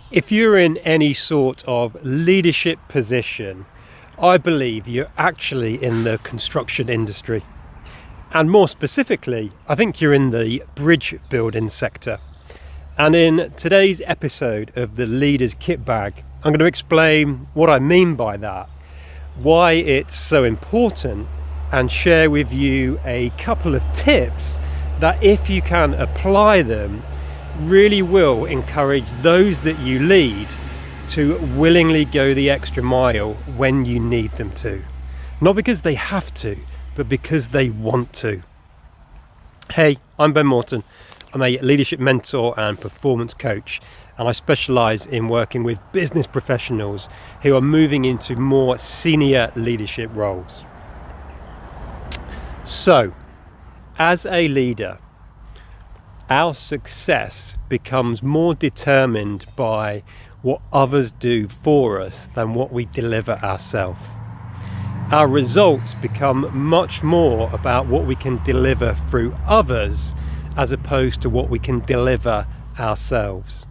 If you're in any sort of leadership position, I believe you're actually in the construction industry. And more specifically, I think you're in the bridge building sector. And in today's episode of the Leaders Kitbag, I'm going to explain what I mean by that, why it's so important, and share with you a couple of tips that, if you can apply them, really will encourage those that you lead to willingly go the extra mile when you need them to. Not because they have to, but because they want to. Hey, I'm Morton. I'm a leadership mentor and performance coach, and I specialise in working with business professionals who are moving into more senior leadership roles. So, as a leader, our success becomes more determined by what others do for us than what we deliver ourselves. Our results become much more about what we can deliver through others as opposed to what we can deliver ourselves.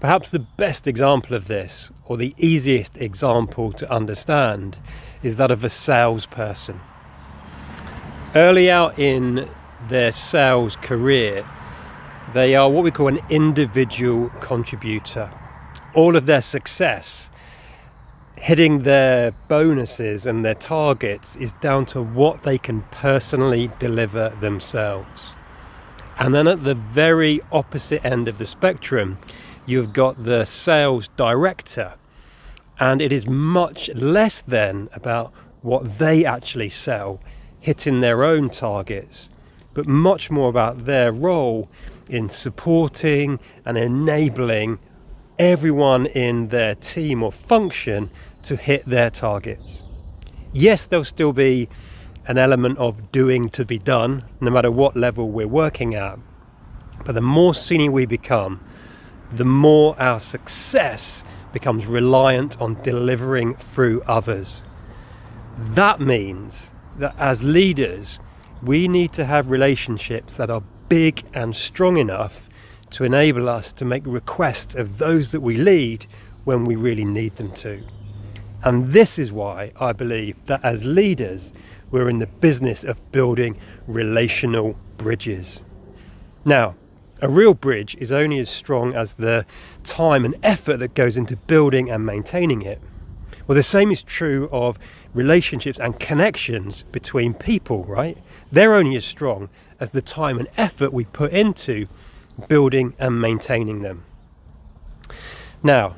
Perhaps the best example of this, or the easiest example to understand, is that of a salesperson. Early out in their sales career, they are what we call an individual contributor. All of their success, hitting their bonuses and their targets, is down to what they can personally deliver themselves. And then at the very opposite end of the spectrum, you've got the sales director. And it is much less then about what they actually sell, hitting their own targets, but much more about their role in supporting and enabling everyone in their team or function to hit their targets. Yes, there'll still be an element of doing to be done, no matter what level we're working at. But the more senior we become, the more our success becomes reliant on delivering through others. That means that as leaders, we need to have relationships that are big and strong enough to enable us to make requests of those that we lead when we really need them to. And this is why I believe that as leaders, we're in the business of building relational bridges. Now, a real bridge is only as strong as the time and effort that goes into building and maintaining it. Well, the same is true of relationships and connections between people, right? They're only as strong as the time and effort we put into building and maintaining them. Now,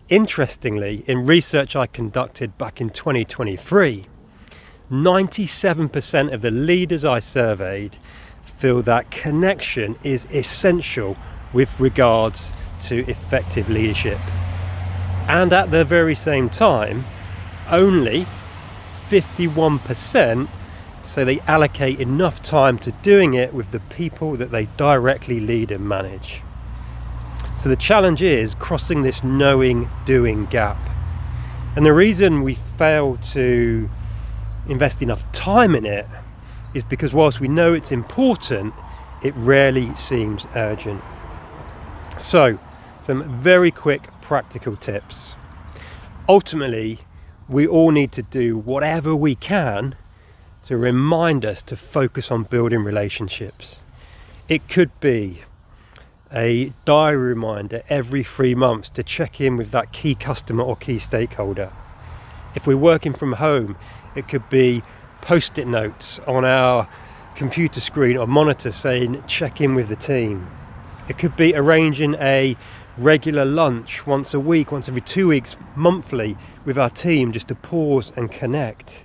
interestingly, in research I conducted back in 2023, 97% of the leaders I surveyed feel that connection is essential with regards to effective leadership. And at the very same time, only 51% say they allocate enough time to doing it with the people that they directly lead and manage. So the challenge is crossing this knowing-doing gap. And the reason we fail to invest enough time in it is because whilst we know it's important, it rarely seems urgent. So, some very quick practical tips. Ultimately, we all need to do whatever we can to remind us to focus on building relationships. It could be a diary reminder every 3 months to check in with that key customer or key stakeholder. If we're working from home, it could be post-it notes on our computer screen or monitor saying check in with the team. It could be arranging a regular lunch once a week, once every 2 weeks, monthly with our team, just to pause and connect.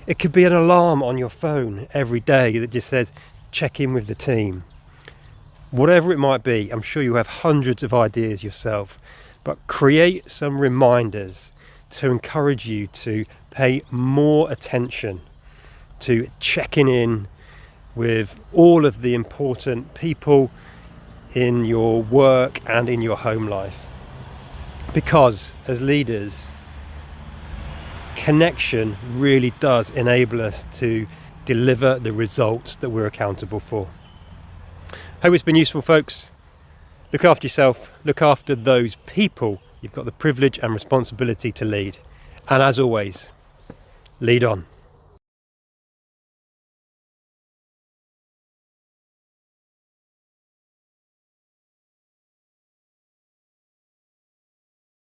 It could be an alarm on your phone every day that just says check in with the team. Whatever it might be, I'm sure you have hundreds of ideas yourself, but create some reminders to encourage you to pay more attention to checking in with all of the important people in your work and in your home life. Because as leaders, connection really does enable us to deliver the results that we're accountable for. Hope it's been useful, folks. Look after yourself, look after those people you've got the privilege and responsibility to lead. And as always, lead on.